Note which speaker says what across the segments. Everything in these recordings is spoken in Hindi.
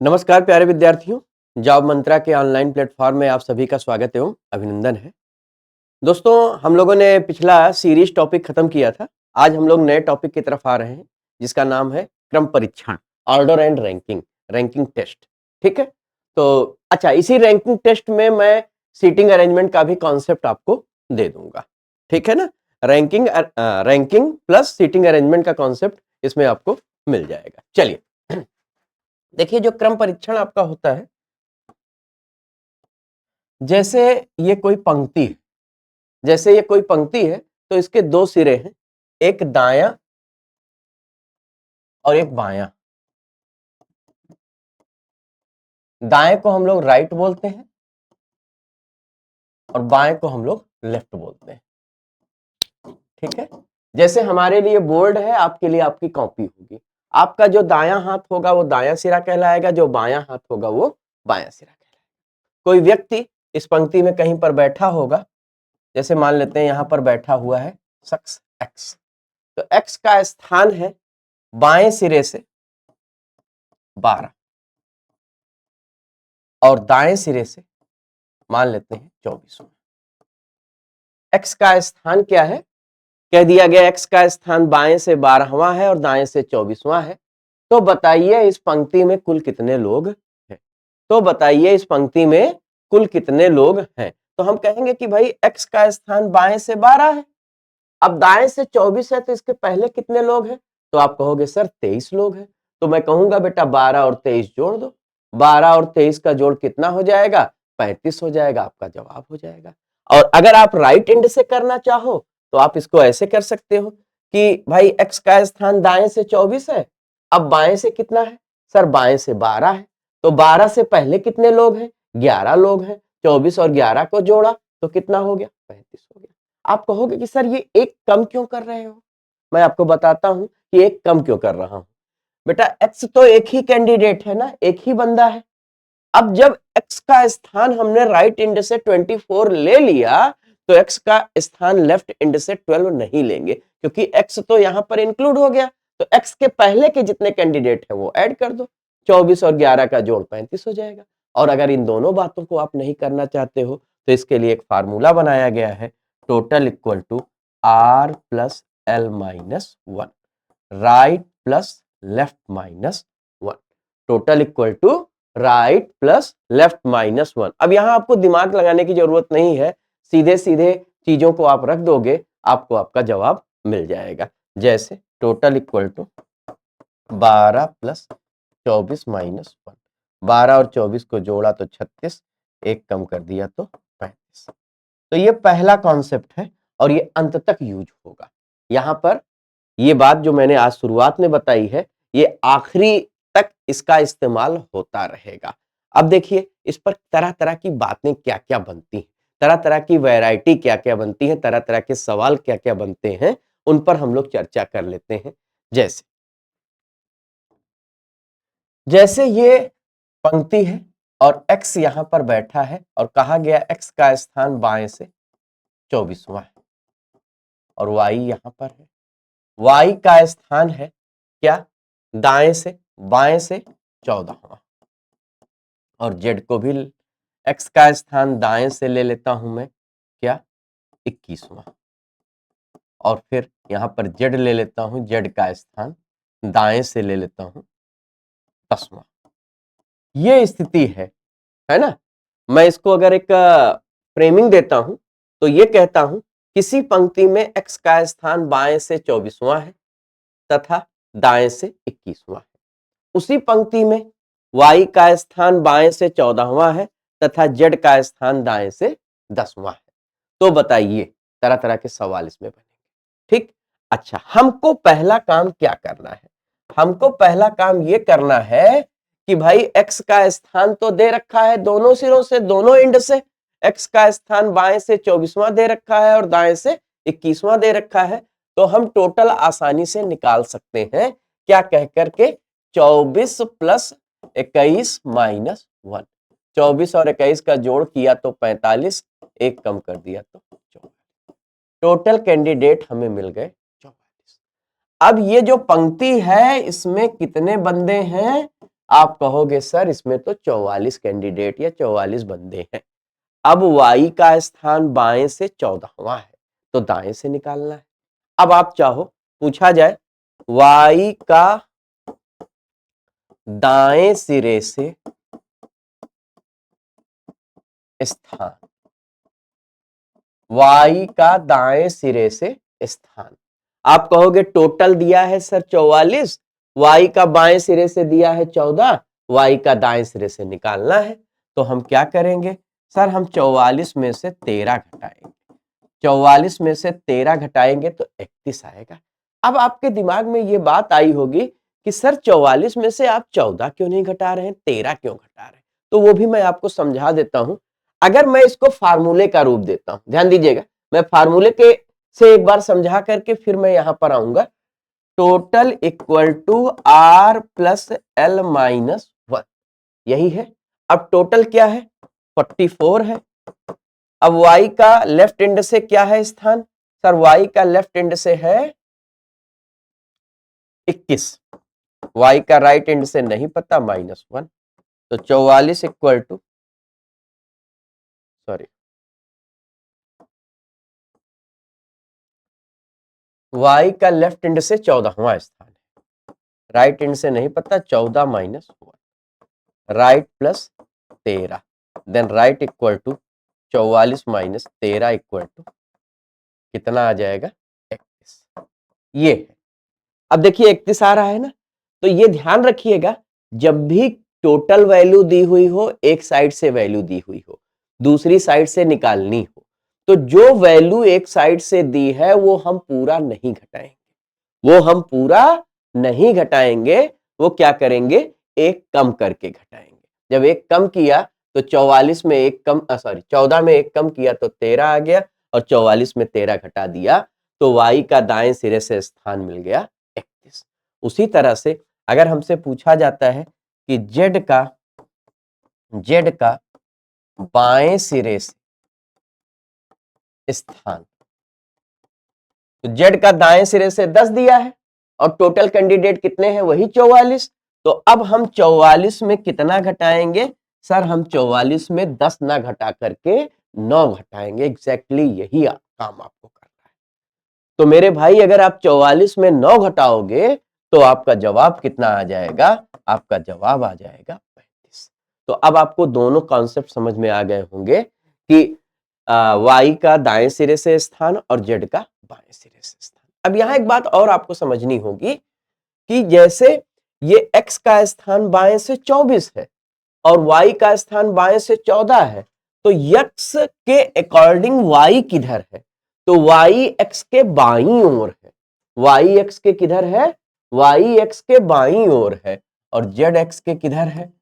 Speaker 1: नमस्कार प्यारे विद्यार्थियों, जॉब मंत्रा के ऑनलाइन प्लेटफॉर्म में आप सभी का स्वागत एवं अभिनंदन है। दोस्तों, हम लोगों ने पिछला सीरीज टॉपिक खत्म किया था। आज हम लोग नए टॉपिक की तरफ आ रहे हैं जिसका नाम है क्रम परीक्षण, order and ranking, ranking test. ठीक है, तो अच्छा, इसी रैंकिंग टेस्ट में मैं सीटिंग अरेंजमेंट का भी कॉन्सेप्ट आपको दे दूंगा। ठीक है ना, रैंकिंग प्लस सीटिंग अरेंजमेंट का कॉन्सेप्ट इसमें आपको मिल जाएगा। चलिए देखिए, जो क्रम परीक्षण आपका होता है, जैसे ये कोई पंक्ति है, जैसे ये कोई पंक्ति है तो इसके दो सिरे हैं, एक दायां और एक बायां। दाएं को हम लोग राइट बोलते हैं और बाएं को हम लोग लेफ्ट बोलते हैं। ठीक है, जैसे हमारे लिए बोर्ड है, आपके लिए आपकी कॉपी होगी। आपका जो दायां हाथ होगा वो दायां सिरा कहलाएगा, जो बायां हाथ होगा वो बायां सिरा कहलाएगा। कोई व्यक्ति इस पंक्ति में कहीं पर बैठा होगा, जैसे मान लेते हैं यहां पर बैठा हुआ है शख्स एक्स, तो एक्स का स्थान है बाएं सिरे से 12 और दाएं सिरे से मान लेते हैं 24। एक्स का स्थान क्या है, कह दिया गया एक्स का स्थान बाएं से 12वां है और दाएं से 24वां है। तो बताइए इस पंक्ति में कुल कितने लोग हैं। तो बताइए इस पंक्ति में कुल कितने लोग हैं। तो हम कहेंगे कि भाई एक्स का स्थान बाएं से 12 है, अब दाएं से 24 है, तो इसके पहले कितने लोग हैं। तो आप कहोगे सर 23 लोग हैं। तो मैं कहूंगा बेटा 12 और 23 जोड़ दो, 12 और 23 का जोड़ कितना हो जाएगा, 35 हो जाएगा। आपका जवाब हो जाएगा। और अगर आप राइट एंड से करना चाहो तो आप इसको ऐसे कर सकते हो कि भाई एक्स का स्थान दाएं से 24 है, अब बाएं से कितना है, सर बाएं से 12 है, तो 12 से पहले कितने लोग हैं, 11 लोग हैं। 24 और 11 को जोड़ा तो कितना हो गया, 35 हो गया। आप कहोगे कि सर ये एक कम क्यों कर रहे हो। मैं आपको बताता हूं कि एक कम क्यों कर रहा हूं। बेटा एक्स तो एक ही कैंडिडेट है ना, एक ही बंदा है। अब जब एक्स का स्थान हमने राइट एंड से 24 ले लिया, तो एक्स का स्थान लेफ्ट एंड से 12 नहीं लेंगे, क्योंकि एक्स तो यहां पर इंक्लूड हो गया। तो एक्स के पहले के जितने कैंडिडेट है वो ऐड कर दो, 24 और 11 का जोड़ 35 हो जाएगा। और अगर इन दोनों बातों को आप नहीं करना चाहते हो तो इसके लिए एक फार्मूला बनाया गया है, total equal to R plus L minus 1, right plus left minus 1। Total equal to right plus left minus 1। अब यहां आपको दिमाग लगाने की जरूरत नहीं है, सीधे सीधे चीजों को आप रख दोगे, आपको आपका जवाब मिल जाएगा। जैसे total equal to 12 plus 24 minus 1, 12 और 24 को जोड़ा तो 36, एक कम कर दिया तो 35। तो ये पहला कॉन्सेप्ट है और ये अंत तक यूज होगा। यहां पर ये बात जो मैंने आज शुरुआत में बताई है, ये आखिरी तक इसका इस्तेमाल होता रहेगा। अब देखिए इस पर तरह तरह की बातें क्या क्या बनती हैं, तरह तरह की वैरायटी क्या क्या बनती है, तरह तरह के सवाल क्या क्या बनते हैं, उन पर हम लोग चर्चा कर लेते हैं। जैसे जैसे ये पंक्ति है और x यहां पर बैठा है और कहा गया x का स्थान बाएं से 24वां है और y यहां पर है। y का स्थान है क्या, दाएं से बाएं से 14वां, और z को भी x का स्थान दाएं से ले लेता हूं मैं क्या, 21वां, और फिर यहां पर z ले लेता हूं, z का स्थान दाएं से ले लेता हूं 10वां। ये स्थिति है ना। मैं इसको अगर एक फ्रेमिंग देता हूं तो ये कहता हूं किसी पंक्ति में x का स्थान बाएं से 24वां है तथा दाएं से 21वां है। उसी पंक्ति में y का स्थान बाएं से 14वां है तथा z का स्थान दाएं से 10वां है। तो बताइए, तरह तरह के सवाल इसमें बनेंगे। ठीक, अच्छा, हमको पहला काम क्या करना है, हमको पहला काम यह करना है कि भाई x का स्थान तो दे रखा है दोनों सिरों से, दोनों एंड से। x का स्थान बाएं से 24वां दे रखा है और दाएं से 21वां दे रखा है। तो हम टोटल आसानी से निकाल सकते हैं, क्या कह करके, 24 प्लस 21 माइनस 1। 24 और 21 का जोड़ किया तो 45, एक कम कर दिया तो 44। टोटल कैंडिडेट हमें मिल गए 44। अब ये जो पंक्ति है इसमें कितने बंदे हैं, आप कहोगे सर इसमें तो 44 कैंडिडेट या 44 बंदे हैं। अब y का स्थान बाएं से 14वां है तो दाएं से निकालना है। अब आप चाहो पूछा जाए y का दाएं सिरे से स्थान, y का दाएं सिरे से स्थान। आप कहोगे टोटल दिया है सर 44, y का बाएं सिरे से दिया है 14, y का दाएं सिरे से निकालना है। तो हम क्या करेंगे सर, हम 44 में से 13 घटाएंगे, 44 में से 13 घटाएंगे तो 31 आएगा। अब आपके दिमाग में ये बात आई होगी कि सर 44 में से आप 14 क्यों नहीं घटा रहे हैं, 13 क्यों घटा रहे हैं? तो वो भी मैं आपको समझा देता हूं। अगर मैं इसको फार्मूले का रूप देता हूं, ध्यान दीजिएगा, मैं फार्मूले के से एक बार समझा करके फिर मैं यहां पर आऊंगा। Total equal to R plus L minus 1, यही है। अब टोटल क्या है, 44 है। अब y का लेफ्ट एंड से क्या है स्थान, सर y का लेफ्ट एंड से है 21, y का राइट एंड से नहीं पता -1, तो 44 इक्वल टू y का लेफ्ट एंड से 14वां स्थान है, राइट एंड से नहीं पता, 14 -1, right plus 13, then right equal to 44 minus 13 equal to कितना आ जाएगा 31, ये है। अब देखिए 31 आ रहा है ना, तो ये ध्यान रखिएगा जब भी टोटल वैल्यू दी हुई हो, एक साइड से वैल्यू दी हुई हो, दूसरी साइड से निकालनी हो, तो जो वैल्यू एक साइड से दी है वो हम पूरा नहीं घटाएंगे, वो हम पूरा नहीं घटाएंगे, वो क्या करेंगे, एक कम करके घटाएंगे। जब एक कम किया तो 44 में एक कम, 14 में एक कम किया तो 13 आ गया, और 44 में 13 घटा दिया तो y का दाएं सिरे से स्थान मिल गया 31। उसी तरह से अगर हमसे पूछा जाता है कि z का बाएं सिरे से स्थान, तो z का दाएं सिरे से 10 दिया है और टोटल कैंडिडेट कितने हैं, वही 44। तो अब हम 44 में कितना घटाएंगे, सर हम 44 में 10 ना घटा करके 9 घटाएंगे। एग्जैक्टली यही काम आपको करना है। तो मेरे भाई अगर आप 44 में 9 घटाओगे तो आपका जवाब कितना आ जाएगा, आपका जवाब आ जाएगा 35। तो अब आपको दोनों कॉन्सेप्ट समझ में आ गए होंगे कि y का दाएं सिरे से स्थान और z का बाएं सिरे से स्थान। अब यहां एक बात और आपको समझनी होगी कि जैसे ये x का स्थान बाएं से 24 है और y का स्थान बाएं से 14 है, तो x के अकॉर्डिंग y किधर है, तो y x के बाईं ओर है। y x के किधर है, y x के बाईं ओर है, और z x के किधर है,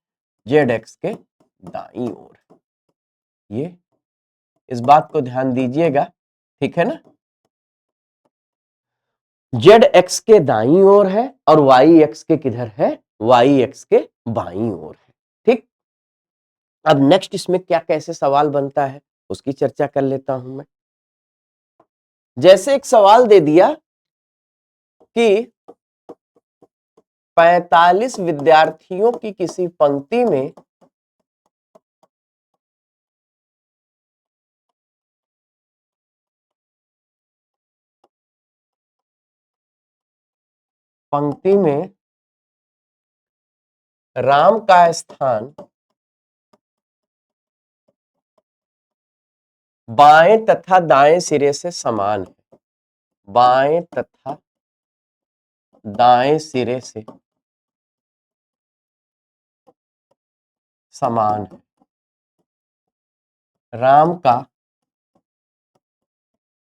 Speaker 1: z x के दाईं ओर है। ये इस बात को ध्यान दीजिएगा, ठीक है ना। जेड एक्स के दाईं ओर है और वाई एक्स के किधर है, वाई एक्स के बाईं ओर है। ठीक, अब नेक्स्ट इसमें क्या कैसे सवाल बनता है उसकी चर्चा कर लेता हूं मैं। जैसे एक सवाल दे दिया कि 45 विद्यार्थियों की किसी पंक्ति में राम का स्थान बाएं तथा दाएं सिरे से समान है, बाएं तथा दाएं सिरे से समान है। राम का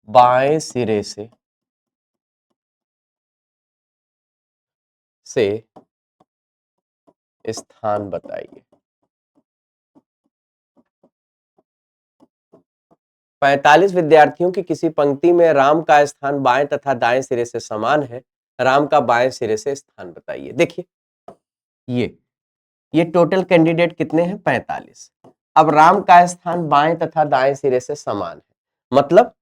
Speaker 1: बाएं सिरे से स्थान बताइए। 45 विद्यार्थियों की किसी पंक्ति में राम का स्थान बाएं तथा दाएं सिरे से समान है, राम का बाएं सिरे से स्थान बताइए। देखिए ये टोटल कैंडिडेट कितने हैं, 45। अब राम का स्थान बाएं तथा दाएं सिरे से समान है, मतलब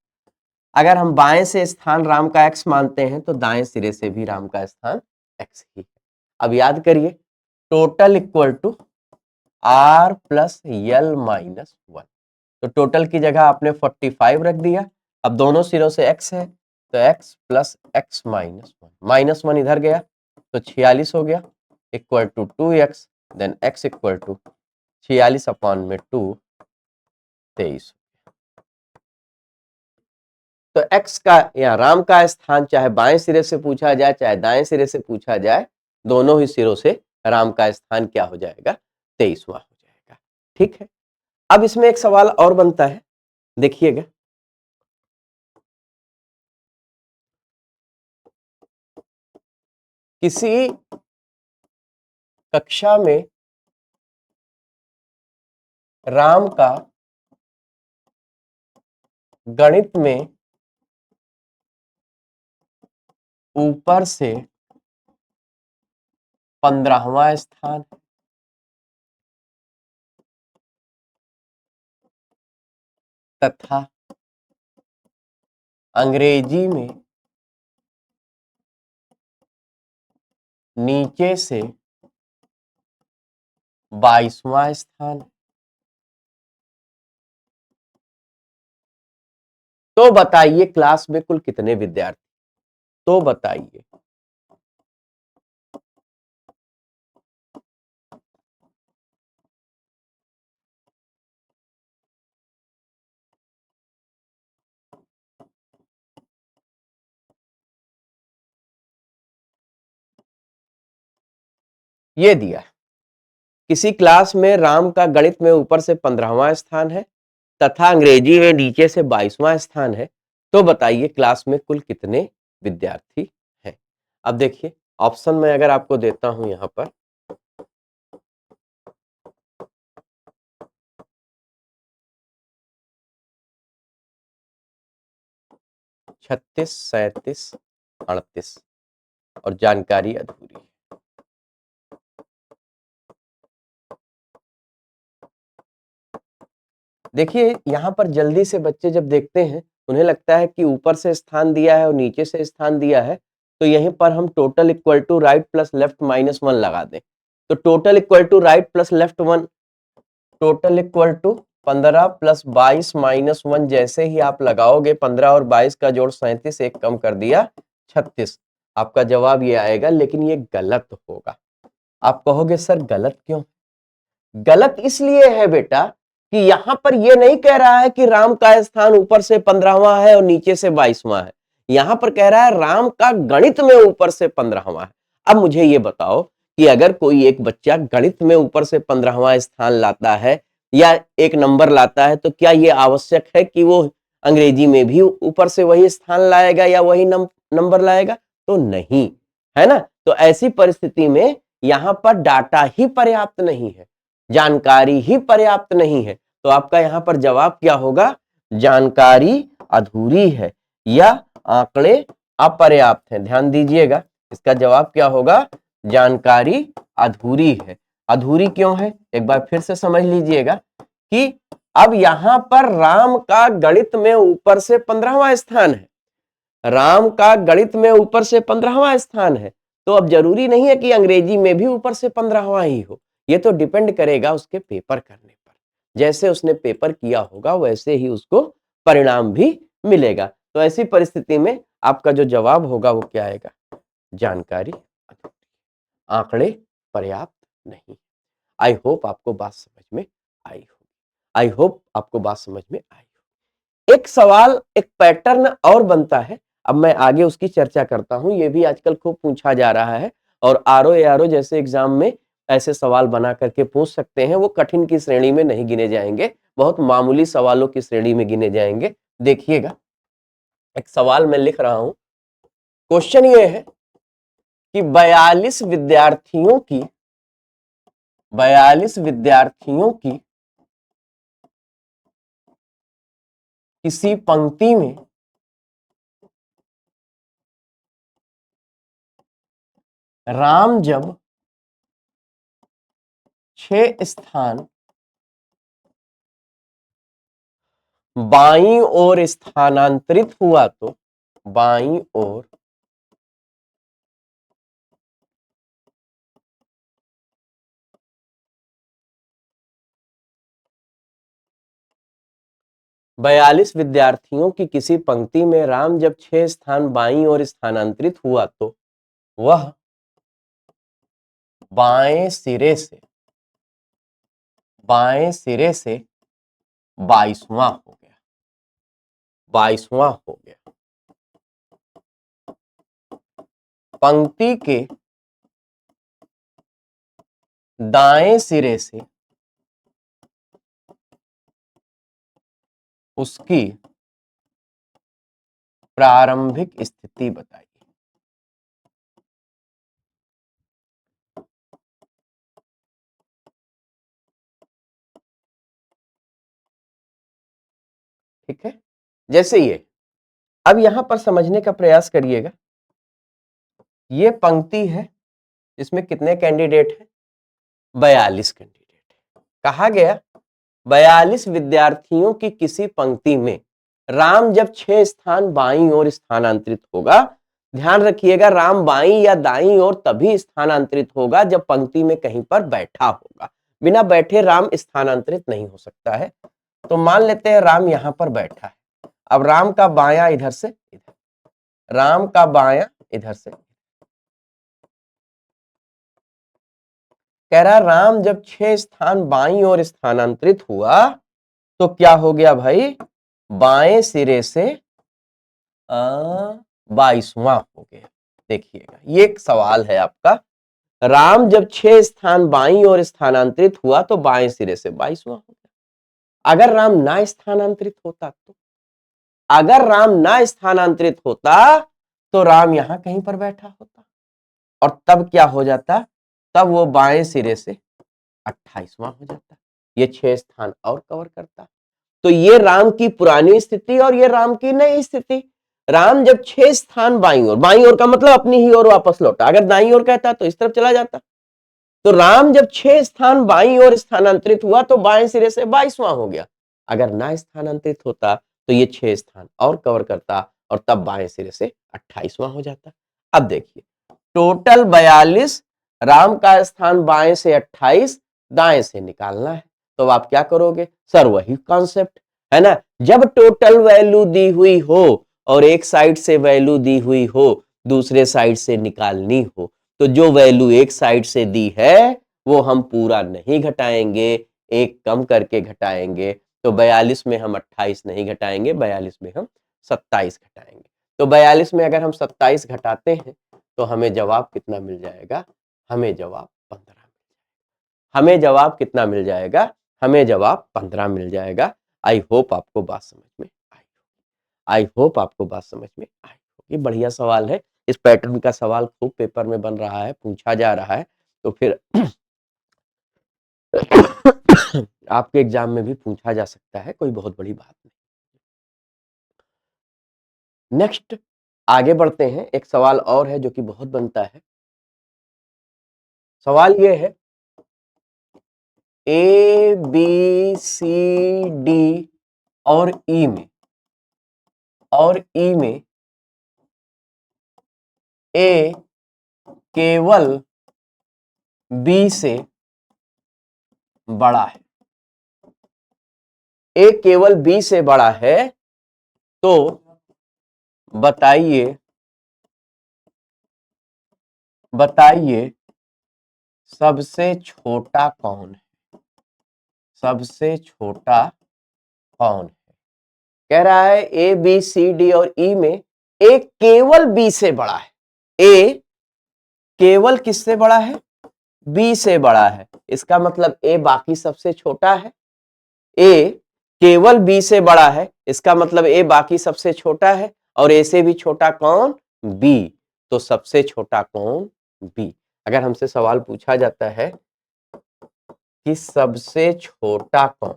Speaker 1: अगर हम बाएं से स्थान राम का x मानते हैं तो दाएं सिरे से भी राम का स्थान x ही है। अब याद करिए total equal to R plus L minus 1। तो टोटल की जगह आपने 45 रख दिया। अब दोनों सिरों से x है तो x plus X minus 1, minus 1 इधर गया तो 46 हो गया, equal to 2x, then x equal to 46 upon में 2, 23। तो x का या राम का स्थान चाहे बाएं सिरे से पूछा जाए चाहे दाएं सिरे से पूछा जाए, दोनों ही सिरों से राम का स्थान क्या हो जाएगा, 23वां हो जाएगा। ठीक है, अब इसमें एक सवाल और बनता है, देखिएगा। किसी कक्षा में राम का गणित में ऊपर से 15वां स्थान तथा अंग्रेजी में नीचे से 22वां स्थान। तो बताइए क्लास में कुल कितने विद्यार्थी, तो बताइए। ये दिया है, किसी क्लास में राम का गणित में ऊपर से 15वां स्थान है तथा अंग्रेजी में नीचे से 22वां स्थान है। तो बताइए क्लास में कुल कितने विद्यार्थी हैं। अब देखिए ऑप्शन में अगर आपको देता हूं यहां पर 36, 37, 38 और जानकारी अधूरी। देखिए यहां पर जल्दी से बच्चे जब देखते हैं उन्हें लगता है कि ऊपर से स्थान दिया है और नीचे से स्थान दिया है, तो यहीं पर हम total equal to right plus left minus 1 लगा दें। तो total equal to right plus left 1, total equal to 15 plus 22 minus 1, जैसे ही आप लगाओगे 15 और 22 का जोड़ 37, एक कम कर दिया 36, आपका जवाब ये आएगा। लेकिन ये गलत होगा। आप कहोगे सर गलत क्यों? गलत इसलिए है बेटा कि यहां पर यह नहीं कह रहा है कि राम का स्थान ऊपर से 15वां है और नीचे से 22वां है। यहां पर कह रहा है राम का गणित में ऊपर से 15वां है। अब मुझे यह बताओ कि अगर कोई एक बच्चा गणित में ऊपर से 15वां स्थान लाता है या एक नंबर लाता है, तो क्या यह आवश्यक है कि वो अंग्रेजी में भी ऊपर से वही स्थान लाएगा या वही नंबर लाएगा? तो नहीं, है ना। तो ऐसी परिस्थिति में यहां पर डाटा ही पर्याप्त नहीं है, जानकारी ही पर्याप्त नहीं है। तो आपका यहां पर जवाब क्या होगा? जानकारी अधूरी है या आंकड़े अपर्याप्त हैं। ध्यान दीजिएगा, इसका जवाब क्या होगा? जानकारी अधूरी है। अधूरी क्यों है एक बार फिर से समझ लीजिएगा कि अब यहां पर राम का गणित में ऊपर से 15वां स्थान है, राम का गणित में ऊपर से 15वां स्थान है, तो अब जरूरी नहीं है कि अंग्रेजी में भी ऊपर से 15वां ही हो। ये तो डिपेंड करेगा उसके पेपर करने पर। जैसे उसने पेपर किया होगा वैसे ही उसको परिणाम भी मिलेगा। तो ऐसी परिस्थिति में आपका जो जवाब होगा वो क्या आएगा? जानकारी अधूरी, आंकड़े पर्याप्त नहीं। आई होप आपको बात समझ में आई होगी। आई होप आपको बात समझ में आई होगी। एक सवाल, एक पैटर्न और बनता है, अब मैं आगे उसकी चर्चा करता हूं। ये भी आजकल खूब पूछा जा रहा है और आरओ एआरओ जैसे एग्जाम में ऐसे सवाल बना करके पूछ सकते हैं। वो कठिन की श्रेणी में नहीं गिने जाएंगे, बहुत मामूली सवालों की श्रेणी में गिने जाएंगे। देखिएगा, एक सवाल मैं लिख रहा हूं। क्वेश्चन ये है कि 42 विद्यार्थियों की किसी पंक्ति में राम जब 6 स्थान बाईं ओर स्थानांतरित हुआ तो बाईं ओर 42 विद्यार्थियों की किसी पंक्ति में राम जब 6 स्थान बाईं ओर स्थानांतरित हुआ तो वह बाएं सिरे से 22वां हो गया। 22वां हो गया। पंक्ति के दाएं सिरे से उसकी प्रारंभिक स्थिति बताइए। ठीक है, जैसे ये अब यहां पर समझने का प्रयास करिएगा। ये पंक्ति है, इसमें कितने कैंडिडेट हैं? 42 कैंडिडेट। कहा गया 42 विद्यार्थियों की किसी पंक्ति में राम जब 6 स्थान बाईं ओर स्थानांतरित होगा। ध्यान रखिएगा, राम बाईं या दाईं ओर तभी स्थानांतरित होगा जब पंक्ति में कहीं पर बैठा होगा। बिना बैठे राम स्थानांतरित नहीं हो सकता है। तो मान लेते हैं राम यहां पर बैठा है। अब राम का बायां इधर से इधर, राम का बायां इधर से। कह रहा राम जब 6 स्थान बाईं ओर स्थानांतरित हुआ तो क्या हो गया भाई? बाएं सिरे से 22वां हो गया। देखिएगा, ये एक सवाल है आपका। राम जब 6 स्थान बाईं ओर स्थानांतरित हुआ तो बाएं सिरे से 22वां हो गया। अगर राम ना स्थानांतरित होता तो, अगर राम ना स्थानांतरित होता तो राम यहां कहीं पर बैठा होता और तब क्या हो जाता? तब वो बाएं सिरे से 28वां हो जाता। ये 6 स्थान और कवर करता। तो ये राम की पुरानी स्थिति और ये राम की नई स्थिति। राम जब 6 स्थान बाईं ओर का मतलब अपनी ही ओर वापस लौटा। अगर दाईं ओर कहता तो इस तरफ चला जाता। तो राम जब 6 स्थान बाईं ओर स्थानांतरित हुआ तो बाएं सिरे से 22वां हो गया। अगर ना स्थानांतरित होता तो ये 6 स्थान और कवर करता और तब बाएं सिरे से 28वां हो जाता। अब देखिए, टोटल 42, राम का स्थान बाएं से 28, दाएं से निकालना है। तो आप क्या करोगे सर? वही कॉन्सेप्ट है ना। जब टोटल वैल्यू दी हुई हो और एक साइड से वैल्यू दी हुई हो, दूसरे साइड से निकालनी हो, तो जो वैल्यू एक साइड से दी है वो हम पूरा नहीं घटाएंगे, एक कम करके घटाएंगे। तो 42 में हम 28 नहीं घटाएंगे, 42 में हम 27 घटाएंगे। तो 42 में अगर हम 27 घटाते हैं तो हमें जवाब कितना मिल जाएगा? हमें जवाब 15। हमें जवाब कितना मिल जाएगा? हमें जवाब 15 मिल जाएगा। आई होप आपको बात समझ में आई। आई होप आपको बात समझ में आई होगी। बढ़िया सवाल है। इस पैटर्न का सवाल खूब पेपर में बन रहा है, पूछा जा रहा है। तो फिर आपके एग्जाम में भी पूछा जा सकता है, कोई बहुत बड़ी बात नहीं। नेक्स्ट आगे बढ़ते हैं। एक सवाल और है जो कि बहुत बनता है। सवाल ये है, ए बी सी डी और ई में ए केवल बी से बड़ा है। ए केवल बी से बड़ा है तो बताइए सबसे छोटा कौन है? सबसे छोटा कौन है? कह रहा है ए बी सी डी और ई में ए केवल बी से बड़ा है। ए केवल किससे बड़ा है? बी से बड़ा है। इसका मतलब ए बाकी सबसे छोटा है। ए केवल बी से बड़ा है, इसका मतलब ए बाकी सबसे छोटा है। और ए से भी छोटा कौन? बी। तो सबसे छोटा कौन? बी। अगर हमसे सवाल पूछा जाता है कि सबसे छोटा कौन,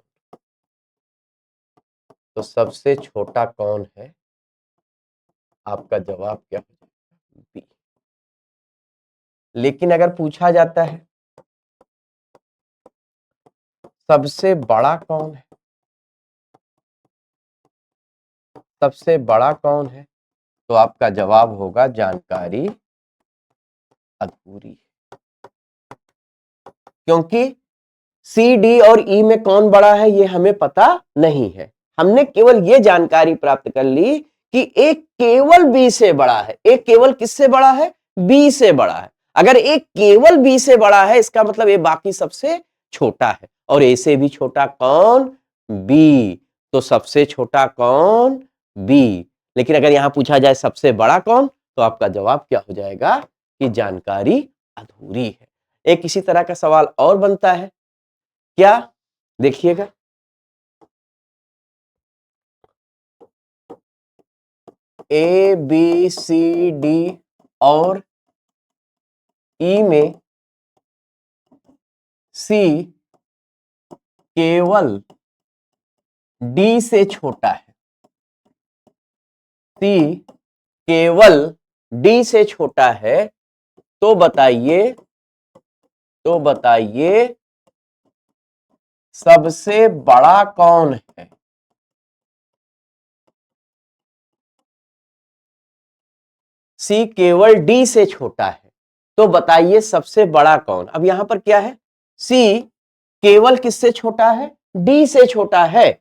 Speaker 1: तो सबसे छोटा कौन है? आपका जवाब क्या है? बी। लेकिन अगर पूछा जाता है सबसे बड़ा कौन है, सबसे बड़ा कौन है, तो आपका जवाब होगा जानकारी अधूरी। क्योंकि सी डी और ई में कौन बड़ा है ये हमें पता नहीं है। हमने केवल ये जानकारी प्राप्त कर ली कि A केवल B से बड़ा है। A केवल किससे बड़ा है? B से बड़ा है। अगर A केवल B से बड़ा है, इसका मतलब A बाकी सबसे छोटा है, और A से भी छोटा कौन? B। तो सबसे छोटा कौन? B। लेकिन अगर यहां पूछा जाए सबसे बड़ा कौन, तो आपका जवाब क्या हो जाएगा कि जानकारी अधूरी है। एक इसी तरह का सवाल और बनता है, क्या? देखिएगा, A B C D और E में C केवल D से छोटा है। C केवल D से छोटा है, तो बताइए सबसे बड़ा कौन है? C केवल D से छोटा है, तो बताइए सबसे बड़ा कौन? अब यहां पर क्या है? C केवल किससे छोटा है? D से छोटा है।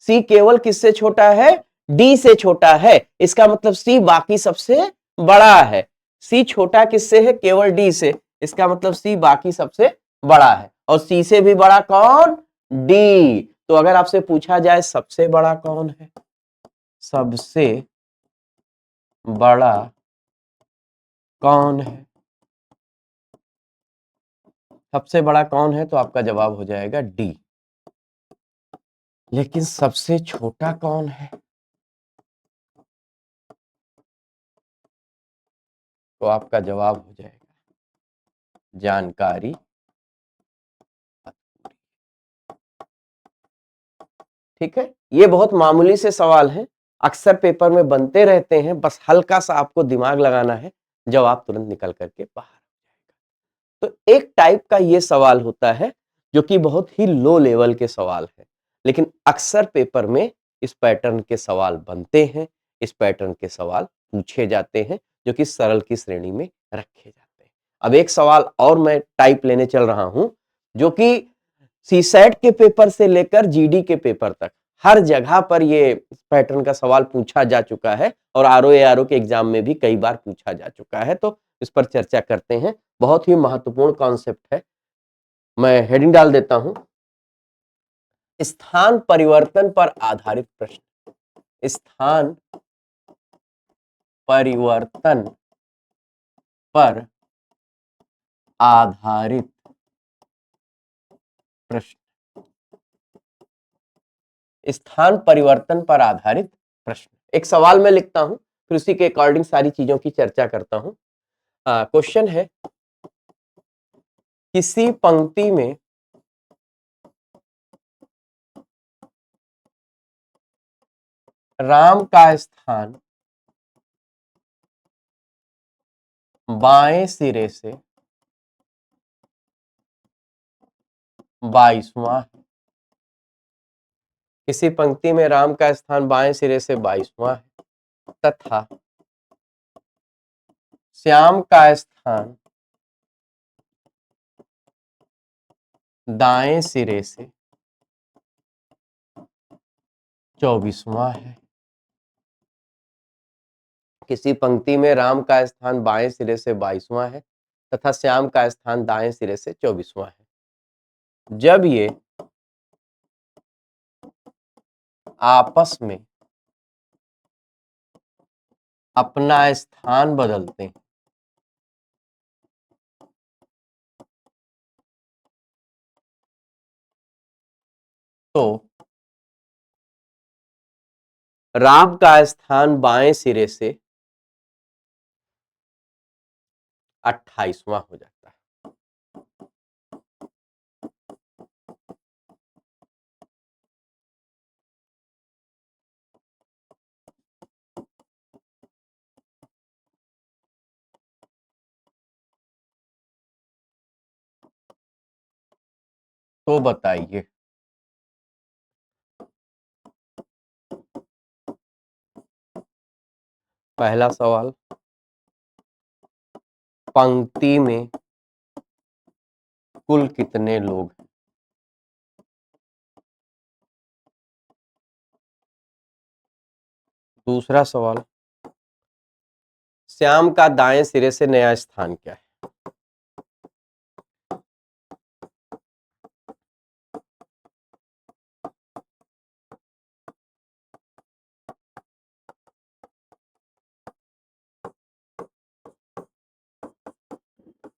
Speaker 1: C केवल किससे छोटा है? D से छोटा है। इसका मतलब C बाकी सबसे बड़ा है। C छोटा किससे है? केवल D से। इसका मतलब C बाकी सबसे बड़ा है, और C से भी बड़ा कौन? D। तो अगर आपसे पूछा जाए सबसे बड़ा कौन है, सबसे बड़ा कौन है, सबसे बड़ा कौन है, तो आपका जवाब हो जाएगा D। लेकिन सबसे छोटा कौन है, तो आपका जवाब हो जाएगा जानकारी। ठीक है, ये बहुत मामूली से सवाल हैं, अक्सर पेपर में बनते रहते हैं, बस हल्का सा आपको दिमाग लगाना है, जवाब तुरंत निकल करके बाहर आ जाएगा। तो एक टाइप का ये सवाल होता है जो कि बहुत ही लो लेवल के सवाल है, लेकिन अक्सर पेपर में इस पैटर्न के सवाल बनते हैं, इस पैटर्न के सवाल पूछे जाते हैं, जो कि सरल की श्रेणी में रखे जाते हैं। अब एक सवाल और मैं टाइप लेने चल रहा हूं, जो कि सीसैट के पेपर से लेकर जीडी के पेपर तक हर जगह पर ये पैटर्न का सवाल पूछा जा चुका है, और आरओ एआरओ के एग्जाम में भी कई बार पूछा जा चुका है। तो इस पर चर्चा करते हैं, बहुत ही महत्वपूर्ण कॉन्सेप्ट है। मैं हेडिंग डाल देता हूं, स्थान परिवर्तन पर आधारित प्रश्न। स्थान परिवर्तन पर आधारित प्रश्न। स्थान परिवर्तन पर आधारित प्रश्न। एक सवाल मैं लिखता हूं, फिर उसी के अकॉर्डिंग सारी चीजों की चर्चा करता हूं। क्वेश्चन है, किसी पंक्ति में राम का स्थान बाएं सिरे से 22वां है। किसी पंक्ति में राम का स्थान बाएं सिरे से 22वां है, तथा श्याम का स्थान दाएं सिरे से 24वां है। किसी पंक्ति में राम का स्थान बाएं सिरे से 22वां है, तथा श्याम का स्थान दाएं सिरे से 24वां है। जब ये आपस में अपना स्थान बदलते हैं, तो राम का स्थान बाएं सिरे से 28वां हो जाता है। तो बताइए पहला सवाल, पंक्ति में कुल कितने लोग हैं? दूसरा सवाल, श्याम का दाएं सिरे से नया स्थान क्या है?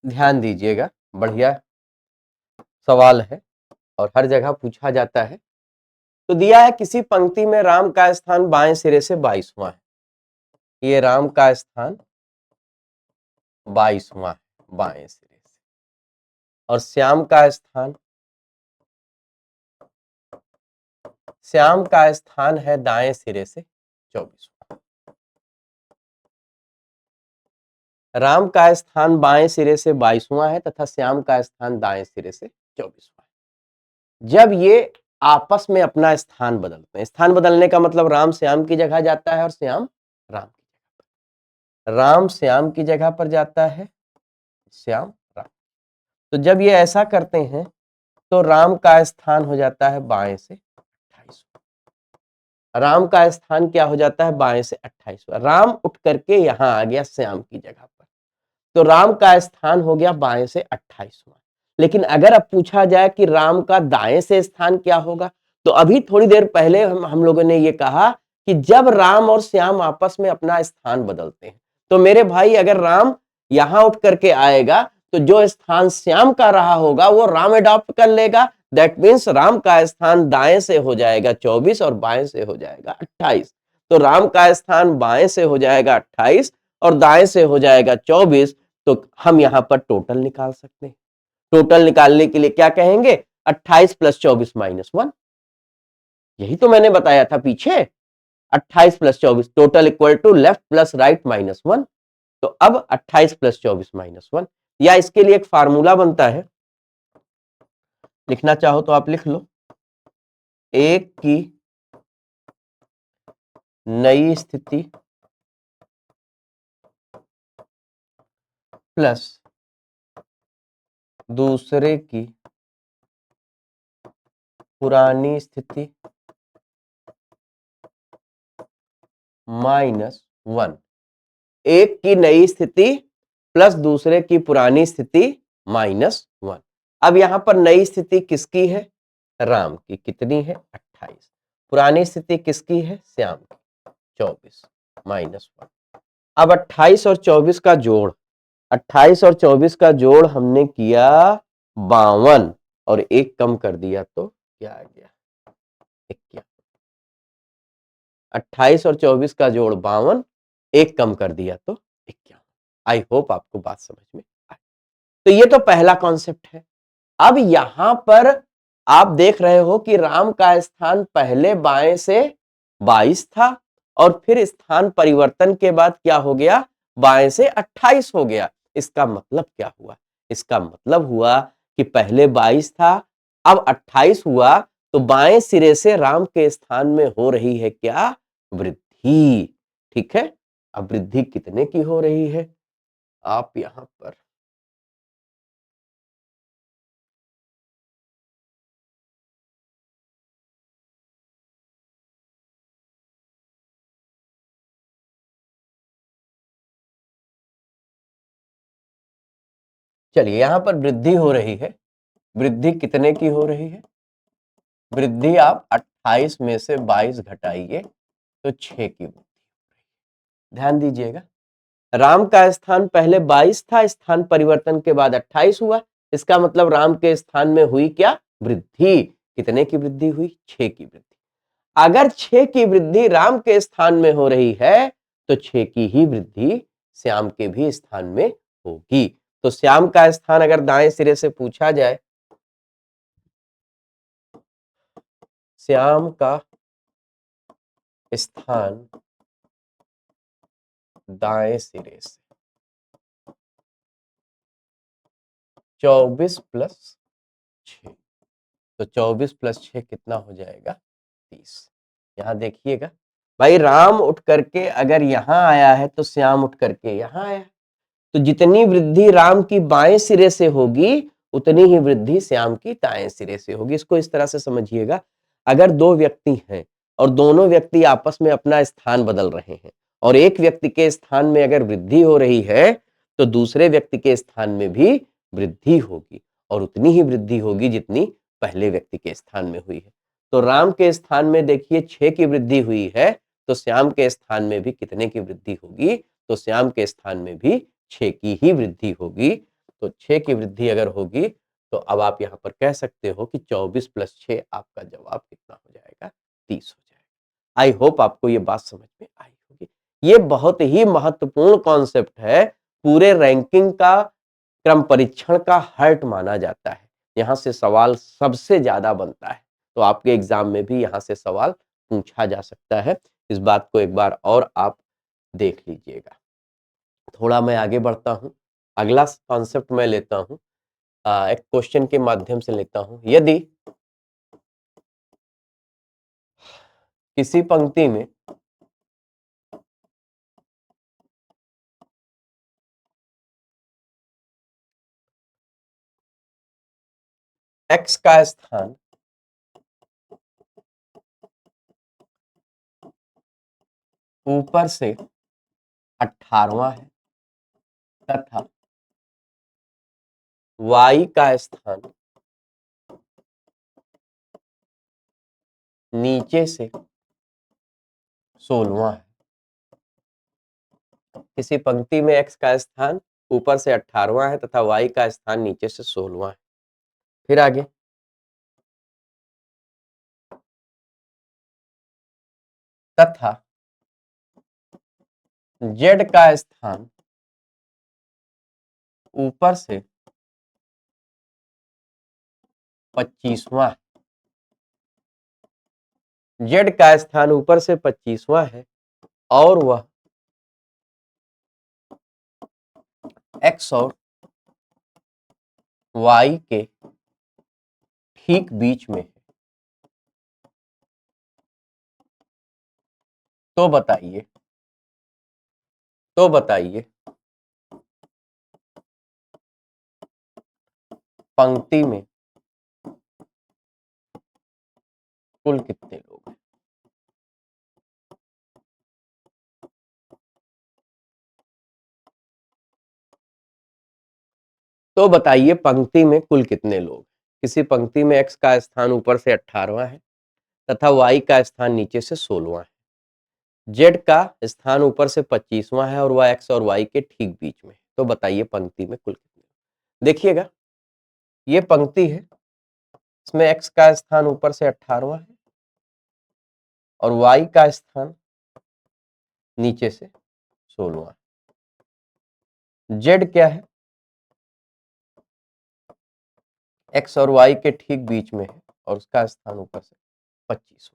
Speaker 1: ध्यान दीजिएगा, बढ़िया सवाल है और हर जगह पूछा जाता है। तो दिया है किसी पंक्ति में राम का स्थान बाएं सिरे से 22वां है। ये राम का स्थान 22वां है बाएं सिरे से, और श्याम का स्थान है दाएं सिरे से 24वां। राम का स्थान बाएं सिरे से 22वां है तथा श्याम का स्थान दाएं सिरे से 24वां है। जब ये आपस में अपना स्थान बदलते हैं, स्थान बदलने का मतलब राम श्याम की जगह जाता है और श्याम राम की जगह पर, राम श्याम की जगह पर जाता है, श्याम राम। तो जब ये ऐसा करते हैं तो राम का स्थान हो जाता है बाएं से 28, राम का स्थान क्या हो जाता है बाएं से 28वां। राम उठ करके यहां आ गया श्याम की जगह पर, तो राम का स्थान हो गया बाएं से 28वां। लेकिन अगर अब पूछा जाए कि राम का दाएं से स्थान क्या होगा, तो अभी थोड़ी देर पहले हम लोगों ने ये कहा कि जब राम और श्याम आपस में अपना स्थान बदलते हैं, तो मेरे भाई अगर राम यहां उठ करके आएगा तो जो स्थान श्याम का रहा होगा वो राम अडॉप्ट कर लेगा। दैट मीन्स राम का स्थान दाएं से हो जाएगा 24 और बाएं से हो जाएगा 28। तो राम का स्थान बाएं से हो जाएगा 28 और दाएं से हो जाएगा 24। तो हम यहां पर टोटल निकाल सकते हैं। टोटल निकालने के लिए क्या कहेंगे, 28 प्लस 24 माइनस 1। यही तो मैंने बताया था पीछे, 28 plus 24 total equal to left plus right minus 1। तो अब 28 प्लस 24 माइनस 1, या इसके लिए एक फार्मूला बनता है, लिखना चाहो तो आप लिख लो। एक की नई स्थिति प्लस दूसरे की पुरानी स्थिति माइनस 1। एक की नई स्थिति प्लस दूसरे की पुरानी स्थिति माइनस 1। अब यहां पर नई स्थिति किसकी है, राम की, कितनी है 28। पुरानी स्थिति किसकी है, श्याम की, 24 माइनस 1। अब 28 और 24 का जोड़, 28 और 24 का जोड़ हमने किया 52 और एक कम कर दिया तो क्या आ गया 51। 28 और 24 का जोड़ 52, एक कम कर दिया तो 51। आई होप आपको बात समझ में आए। तो ये तो पहला कॉन्सेप्ट है। अब यहां पर आप देख रहे हो कि राम का स्थान पहले बाएं से 22 था और फिर स्थान परिवर्तन के बाद क्या हो गया, बाएं से 28 हो गया। इसका मतलब क्या हुआ, इसका मतलब हुआ कि पहले 22 था, अब 28 हुआ, तो बाएं सिरे से राम के स्थान में हो रही है क्या, वृद्धि। ठीक है, अब वृद्धि कितने की हो रही है, आप यहां पर चलिए, यहां पर वृद्धि हो रही है। वृद्धि कितने की हो रही है, वृद्धि आप 28 में से 22 घटाइए तो 6 की वृद्धि। ध्यान दीजिएगा, राम का स्थान पहले 22 था, स्थान परिवर्तन के बाद 28 हुआ। इसका मतलब राम के स्थान में हुई क्या, वृद्धि। कितने की वृद्धि हुई, 6 की वृद्धि। अगर 6 की वृद्धि राम के स्थान में हो रही है तो 6 की ही वृद्धि श्याम के भी स्थान में होगी। तो श्याम का स्थान अगर दाएं सिरे से पूछा जाए, श्याम का स्थान दाएं सिरे से 24 प्लस 6, तो 24 प्लस 6 कितना हो जाएगा, 30। यहां देखिएगा भाई, राम उठ करके अगर यहां आया है तो श्याम उठ करके यहां आया है, तो जितनी वृद्धि राम की बाएं सिरे से होगी उतनी ही वृद्धि श्याम की दाएं सिरे से होगी। इसको इस तरह से समझिएगा, अगर दो व्यक्ति हैं और दोनों व्यक्ति आपस में अपना स्थान बदल रहे हैं और एक व्यक्ति के स्थान में अगर वृद्धि हो रही है तो दूसरे व्यक्ति के स्थान में भी वृद्धि होगी और उतनी ही वृद्धि होगी जितनी पहले व्यक्ति के स्थान में हुई है। तो राम के स्थान में देखिए 6 की वृद्धि हुई है, तो श्याम के स्थान में भी कितने की वृद्धि होगी? तो श्याम के स्थान में भी 6 की ही वृद्धि होगी। तो 6 की वृद्धि अगर होगी तो अब आप यहाँ पर कह सकते हो कि 24 + 6 आपका जवाब कितना हो जाएगा? 30 हो जाएगा। आई होप आपको ये बात समझ में आई होगी। ये बहुत ही महत्वपूर्ण कॉन्सेप्ट है, पूरे रैंकिंग का क्रम परीक्षण का हार्ट माना जाता है। यहाँ से सवाल सबसे ज्यादा बनता है, तो आपके एग्जाम में भी यहाँ से सवाल पूछा जा सकता है। इस बात को एक बार और आप देख लीजिएगा। थोड़ा मैं आगे बढ़ता हूँ, अगला कॉन्सेप्ट मैं लेता हूँ, एक क्वेश्चन के माध्यम से लेता हूँ। यदि किसी पंक्ति में x का स्थान ऊपर से 18वां है तथा y का स्थान नीचे से 16वां है। किसी पंक्ति में x का स्थान ऊपर से 18वां है तथा y का स्थान नीचे से 16वां है। फिर आगे तथा z का स्थान ऊपर से 25वां है। z का स्थान ऊपर से 25वां है और वह x और y के ठीक बीच में है। तो बताइए पंक्ति में कुल कितने लोग हैं? तो बताइए पंक्ति में कुल कितने लोग? किसी पंक्ति में x का स्थान ऊपर से 18वां है तथा y का स्थान नीचे से 16वां है। z का स्थान ऊपर से 25वां है और वह x और y के ठीक बीच में है। तो बताइए पंक्ति में कुल कितने? देखिएगा, ये पंक्ति है, इसमें x का स्थान ऊपर से 18वां है और y का स्थान नीचे से 16वां है। z क्या है? x और y के ठीक बीच में है और उसका स्थान ऊपर से 25वां।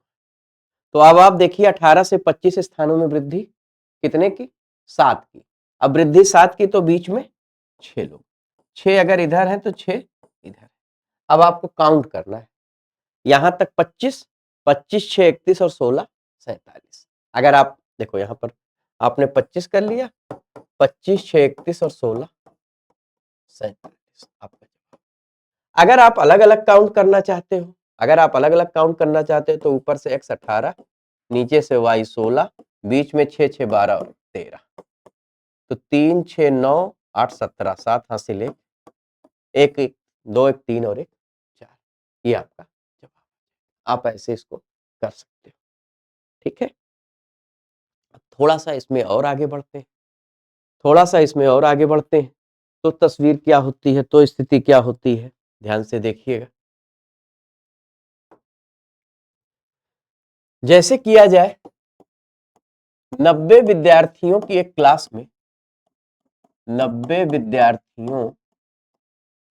Speaker 1: तो अब आप देखिए 18 से 25 स्थानों में वृद्धि कितने की? 7 की। अब वृद्धि 7 की तो बीच में 6 लोग, 6 अगर इधर है तो 6 इधर है। अब आपको काउंट करना है, यहां तक 25, 25 6 31 और 16 47। अगर आप देखो यहां पर आपने 25 कर लिया, 25 6 31 और 16 47 आपका। अगर आप अलग अलग काउंट करना चाहते हो, तो ऊपर से x 18, नीचे से y 16, बीच में 6 6 12 और 13। तो 3 6 9 8 17, 7 हासिल, एक 1 2 1 3 और 1 4। ये आपका जवाब। आप ऐसे इसको कर सकते हो। ठीक है, थोड़ा सा इसमें और आगे बढ़ते हैं, तो तस्वीर क्या होती है, तो स्थिति क्या होती है, ध्यान से देखिएगा। जैसे किया जाए 90 विद्यार्थियों की एक क्लास में 90 विद्यार्थियों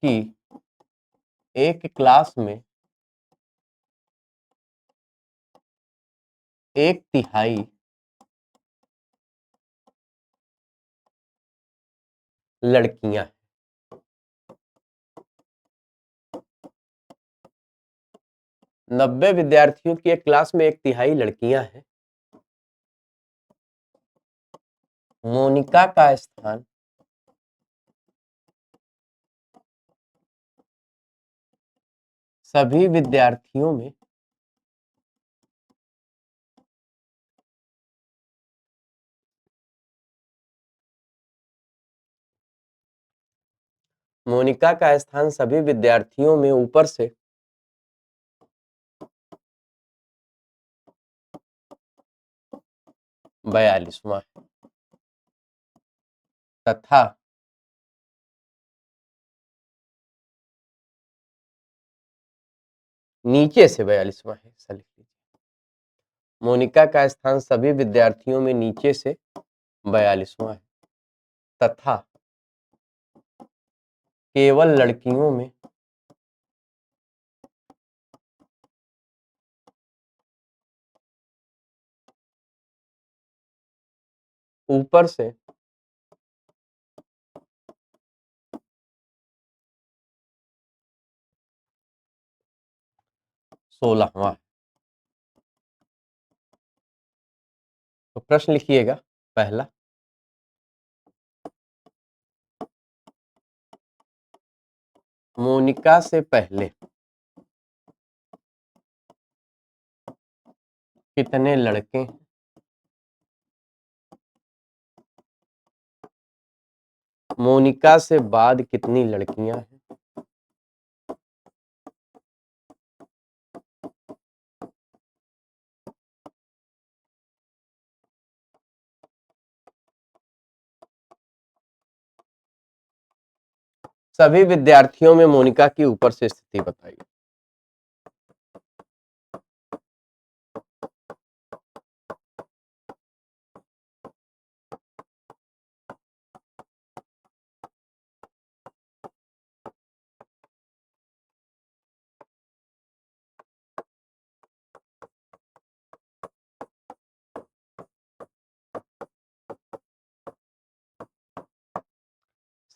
Speaker 1: की एक क्लास में 1/3 लड़कियां हैं। 90 विद्यार्थियों की एक क्लास में 1/3 लड़कियां हैं। मोनिका का स्थान सभी विद्यार्थियों में मोनिका का स्थान सभी विद्यार्थियों में ऊपर से 42वां है तथा नीचे से 42वां है। ऐसा लिख लीजिए, मोनिका का स्थान सभी विद्यार्थियों में नीचे से 42वां है तथा केवल लड़कियों में ऊपर से 16वां है। तो प्रश्न लिखिएगा पहला, मोनिका से पहले कितने लड़के हैं? मोनिका से बाद कितनी लड़कियां हैं? सभी विद्यार्थियों में मोनिका की ऊपर से स्थिति बताइए।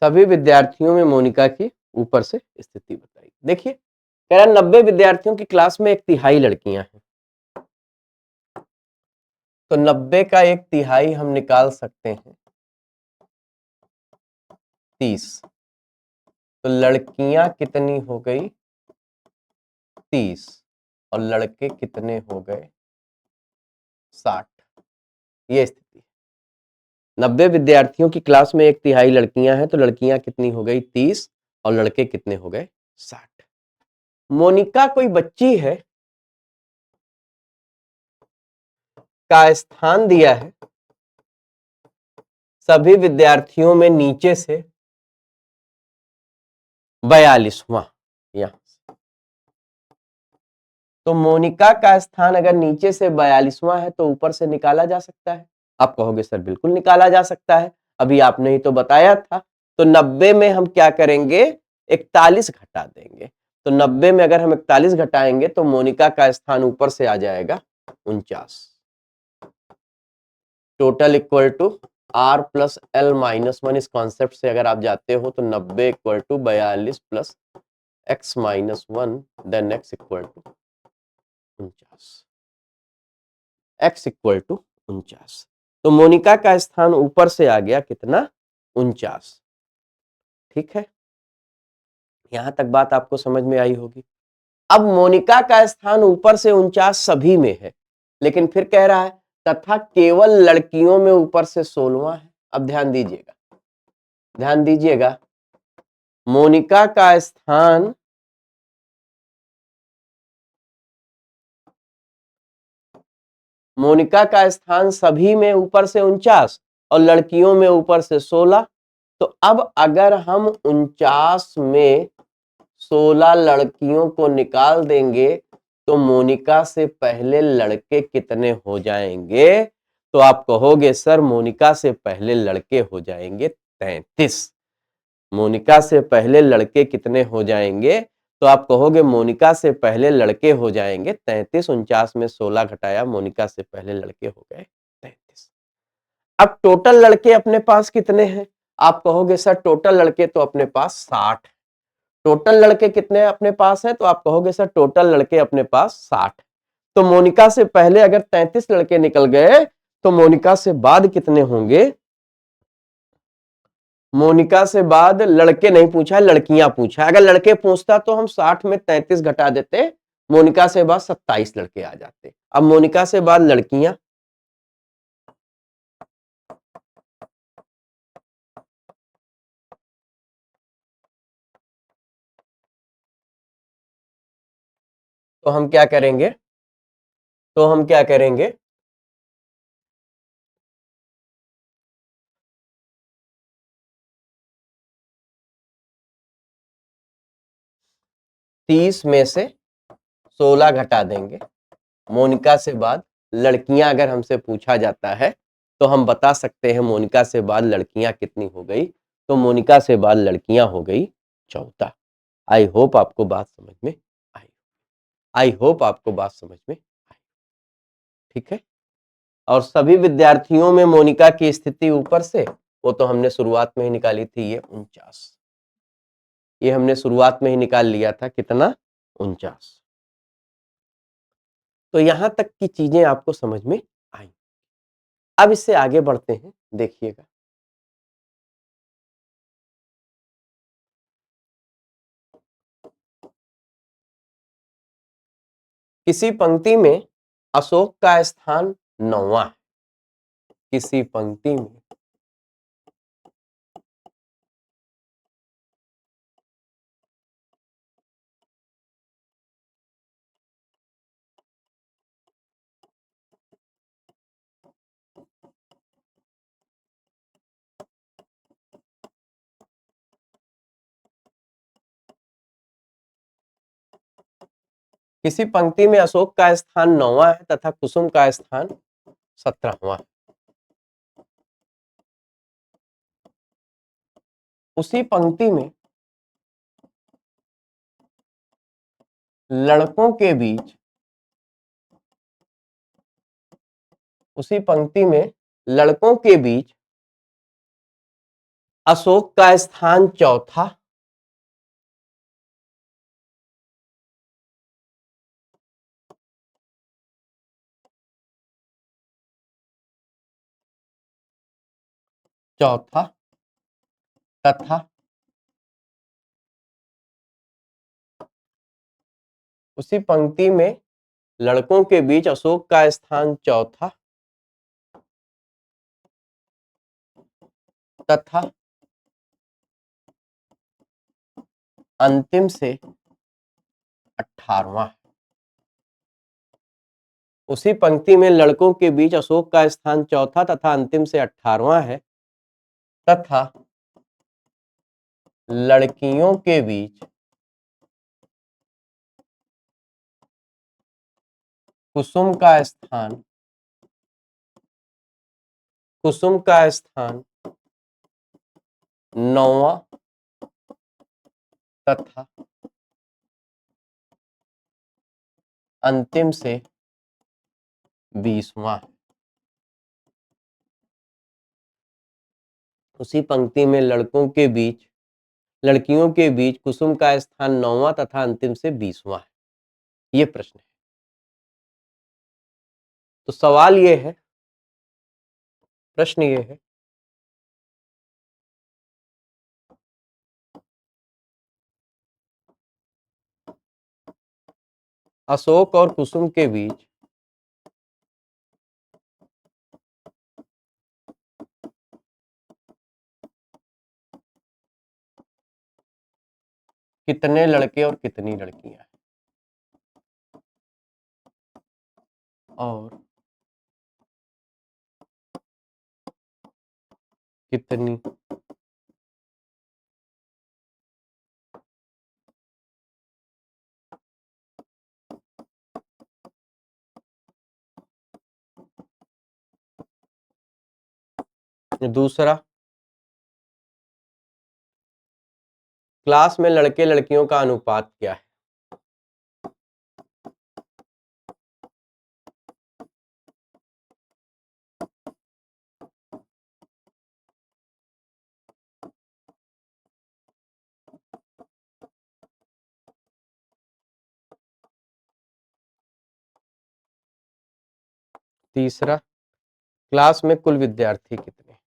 Speaker 1: सभी विद्यार्थियों में मोनिका की ऊपर से स्थिति बताइए। देखिए कह रहा 90 विद्यार्थियों की क्लास में 1/3 लड़कियां हैं, तो 90 का 1/3 हम निकाल सकते हैं 30। तो लड़कियां कितनी हो गई? 30 और लड़के कितने हो गए? 60। ये स्थिति है। 90 विद्यार्थियों की क्लास में 1/3 लड़कियां हैं, तो लड़कियां कितनी हो गई? 30 और लड़के कितने हो गए? 60। मोनिका कोई बच्ची है का स्थान दिया है सभी विद्यार्थियों में नीचे से 42वां। यहां तो मोनिका का स्थान अगर नीचे से 42वां है तो ऊपर से निकाला जा सकता है। आप कहोगे सर बिल्कुल निकाला जा सकता है, अभी आपने ही तो बताया था। तो 90 में हम क्या करेंगे? 41 घटा देंगे। तो 90 में अगर हम 41 घटाएंगे तो मोनिका का स्थान ऊपर से आ जाएगा 49। Total equal to R plus L minus 1। इस कॉन्सेप्ट से अगर आप जाते हो तो 90 equal to 42 plus x minus 1 then x equal to 49। x equal to 49। तो मोनिका का स्थान ऊपर से आ गया कितना? 49। ठीक है, यहां तक बात आपको समझ में आई होगी। अब मोनिका का स्थान ऊपर से 49 सभी में है, लेकिन फिर कह रहा है तथा केवल लड़कियों में ऊपर से 16वां है। अब ध्यान दीजिएगा, ध्यान दीजिएगा, मोनिका का स्थान सभी में ऊपर से 49 और लड़कियों में ऊपर से 16। तो अब अगर हम 49 में 16 लड़कियों को निकाल देंगे तो मोनिका से पहले लड़के कितने हो जाएंगे? तो आप कहोगे सर मोनिका से पहले लड़के हो जाएंगे 33। मोनिका से पहले लड़के कितने हो जाएंगे? तो आप कहोगे मोनिका से पहले लड़के हो जाएंगे 33। 49 में 16 घटाया, मोनिका से पहले लड़के हो गए 33। अब टोटल लड़के अपने पास कितने हैं? आप कहोगे सर टोटल लड़के तो अपने पास 60। टोटल लड़के कितने अपने पास हैं? तो आप कहोगे सर टोटल लड़के अपने पास 60। तो मोनिका से पहले अगर 33 लड़के निकल गए तो मोनिका से बाद कितने होंगे? मोनिका से बाद लड़के नहीं पूछा है, लड़कियां पूछा है। अगर लड़के पूछता तो हम 60 में 33 घटा देते, मोनिका से बाद 27 लड़के आ जाते। अब मोनिका से बाद लड़कियां, तो हम क्या करेंगे, 30 में से 16 घटा देंगे। मोनिका से बाद लड़कियां अगर हमसे पूछा जाता है तो हम बता सकते हैं मोनिका से बाद लड़कियां कितनी हो गई, तो मोनिका से बाद लड़कियां हो गई 14। आई होप आपको बात समझ में आई, ठीक है। और सभी विद्यार्थियों में मोनिका की स्थिति ऊपर से, वो तो हमने शुरुआत में ही निकाली थी, ये 49, ये हमने शुरुआत में ही निकाल लिया था, कितना, 49। तो यहां तक की चीजें आपको समझ में आई। अब इससे आगे बढ़ते हैं, देखिएगा। किसी पंक्ति में अशोक का स्थान 9वां है। किसी पंक्ति में किसी पंक्ति में अशोक का स्थान 9वां है तथा कुसुम का स्थान 17वां है। उसी पंक्ति में लड़कों के बीच, उसी पंक्ति में लड़कों के बीच अशोक का स्थान 4था, तथा उसी पंक्ति में लड़कों के बीच अशोक का स्थान 4था तथा अंतिम से 18वां है। उसी पंक्ति में लड़कों के बीच अशोक का स्थान 4था तथा अंतिम से 18वां है तथा लड़कियों के बीच कुसुम का स्थान 9वां तथा अंतिम से 20वां है। उसी पंक्ति में लड़कियों के बीच कुसुम का स्थान 9वां तथा अंतिम से 20वां है। ये प्रश्न है। तो सवाल ये है, प्रश्न ये है, अशोक और कुसुम के बीच कितने लड़के और कितनी लड़कियां हैं, और कितनी दूसरा, क्लास में लड़के लड़कियों का अनुपात क्या है। तीसरा, क्लास में कुल विद्यार्थी कितने हैं?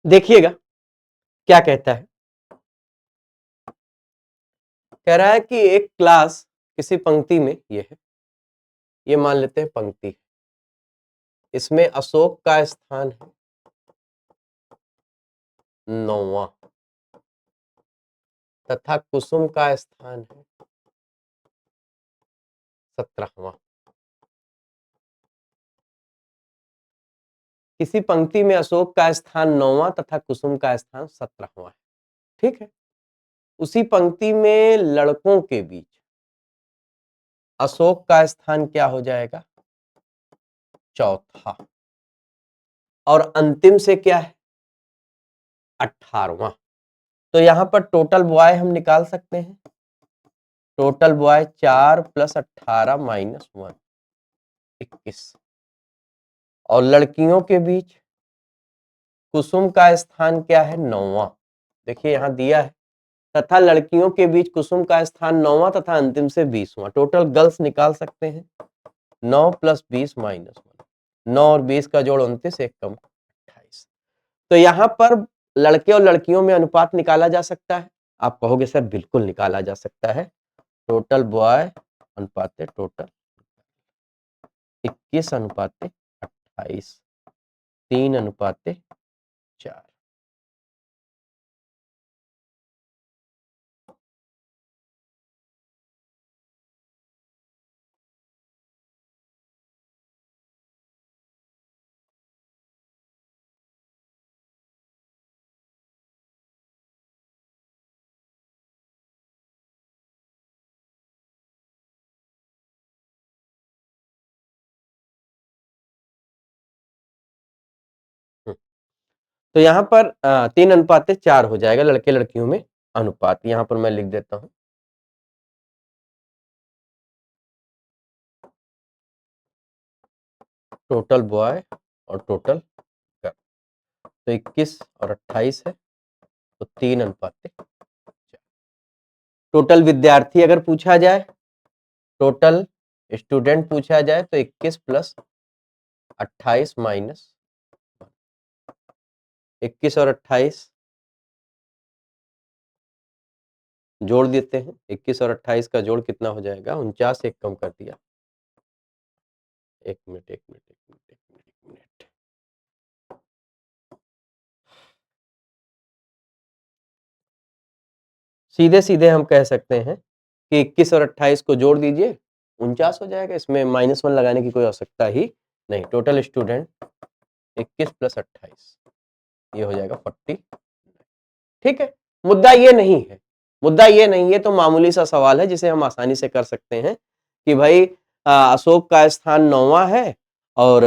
Speaker 1: देखिएगा क्या कहता है। कह रहा है कि एक क्लास किसी पंक्ति में, ये है, ये मान लेते हैं पंक्ति है, इसमें अशोक का स्थान है 9वां तथा कुसुम का स्थान है 17वां। किसी पंक्ति में अशोक का स्थान 9वां तथा कुसुम का स्थान 17वां है, ठीक है। उसी पंक्ति में लड़कों के बीच अशोक का स्थान क्या हो जाएगा? चौथा। और अंतिम से क्या है? 18वां। तो यहां पर टोटल बॉय हम निकाल सकते हैं। Total boy 4 + 18 - 1 21। और लड़कियों के बीच कुसुम का स्थान क्या है? 9वां। देखिए यहां दिया है, तथा लड़कियों के बीच कुसुम का स्थान 9वां तथा अंतिम से 20वां। टोटल गर्ल्स निकाल सकते हैं 9 + 20 - 1। 9 और 20 का जोड़ 29, एक कम 28। तो यहां पर लड़के और लड़कियों में अनुपात निकाला जा सकता है। आप कहोगे सर बिल्कुल निकाला जा सकता है। टोटल बॉय अनुपात टोटल 21:28, 3:4। तो यहाँ पर 3:4 हो जाएगा लड़के लड़कियों में अनुपात। यहाँ पर मैं लिख देता हूँ। टोटल बॉय और टोटल गर्ल। तो 21 और 28 है, तो 3:4। टोटल विद्यार्थी अगर पूछा जाए, टोटल स्टूडेंट पूछा जाए, तो 21 + 28 - 21 और 28 जोड़ देते हैं। 21 और 28 का जोड़ कितना हो जाएगा? 49। एक कम कर दिया। एक मिनट, एक मिनट, एक मिनट, एक मिनट, एक मिनट। सीधे सीधे हम कह सकते हैं कि 21 और 28 को जोड़ दीजिए, 49 हो जाएगा। इसमें -1 लगाने की कोई आवश्यकता ही नहीं। टोटल स्टूडेंट 21 + 28, ये हो जाएगा 40। ठीक है, मुद्दा ये नहीं है, मुद्दा ये नहीं है। तो मामूली सा सवाल है जिसे हम आसानी से कर सकते हैं कि भाई अशोक का स्थान 9वां है और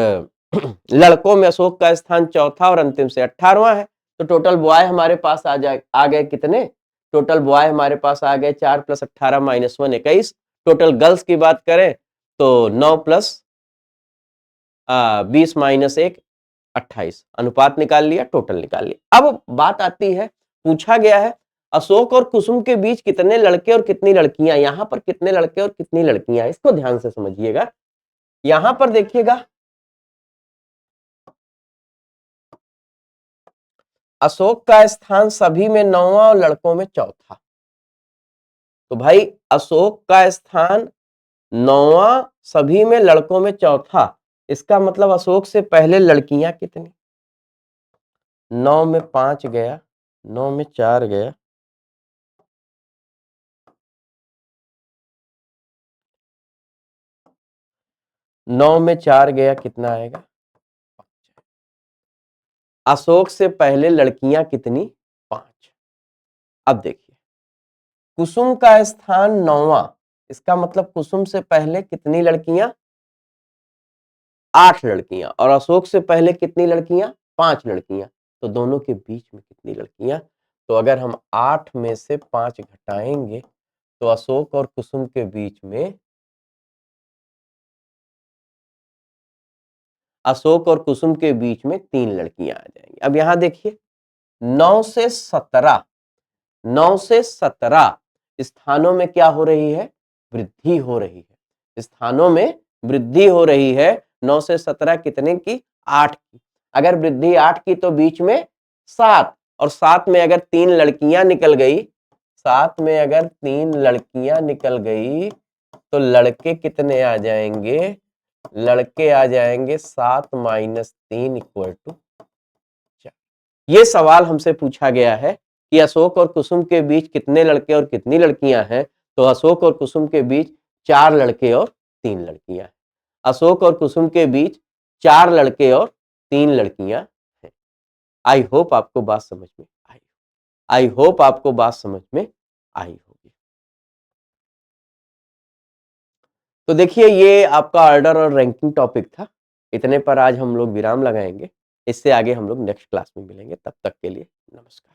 Speaker 1: लड़कों में अशोक का स्थान चौथा और अंतिम से 18वां है। तो टोटल बॉय हमारे पास आ गए कितने? टोटल बॉय हमारे पास आ गए 4 + 18 - 1 21। टोटल गर्ल्स की बात करें तो 9 + 20 - 1 28। अनुपात निकाल लिया, टोटल निकाल लिया। अब बात आती है, पूछा गया है अशोक और कुसुम के बीच कितने लड़के और कितनी लड़कियां। यहां पर कितने लड़के और कितनी लड़कियां, इसको ध्यान से समझिएगा। यहां पर देखिएगा, अशोक का स्थान सभी में 9वां और लड़कों में चौथा। तो भाई अशोक का स्थान 9वां, सभी में लड़कों में चौथा। इसका मतलब अशोक से पहले लड़कियां कितनी? 9 में 5 गया, 9 में 4 गया, 9 में 4 गया, कितना आएगा? अशोक से पहले लड़कियां कितनी? 5। अब देखिए, कुसुम का स्थान 9वां, इसका मतलब कुसुम से पहले कितनी लड़कियां? 8 लड़कियां। और अशोक से पहले कितनी लड़कियां? 5 लड़कियां। तो दोनों के बीच में कितनी लड़कियां? तो अगर हम 8 में से 5 घटाएंगे तो अशोक और कुसुम के बीच में, अशोक और कुसुम के बीच में 3 लड़कियां आ जाएंगी। अब यहां देखिए, 9 से 17, 9 से 17 स्थानों में क्या हो रही है? वृद्धि हो रही है। स्थानों में वृद्धि हो रही है। 9 से 17 कितने की? 8 की। अगर वृद्धि 8 की तो बीच में 7, और 7 में अगर 3 लड़कियां निकल गई, 7 में अगर 3 लड़कियां निकल गई तो लड़के कितने आ जाएंगे? लड़के आ जाएंगे 7 माइनस 3 इक्वल टू 4। ये सवाल हमसे पूछा गया है कि अशोक और कुसुम के बीच कितने लड़के और कितनी लड़कियां हैं? तो अशोक और कुसुम के बीच 4 लड़के और 3 लड़कियां हैं। अशोक और कुसुम के बीच 4 लड़के और 3 लड़कियां हैं। आई होप आपको बात समझ में आई। आई होप आपको बात समझ में आई होगी। तो देखिए, ये आपका ऑर्डर और रैंकिंग टॉपिक था। इतने पर आज हम लोग विराम लगाएंगे। इससे आगे हम लोग नेक्स्ट क्लास में मिलेंगे। तब तक के लिए नमस्कार।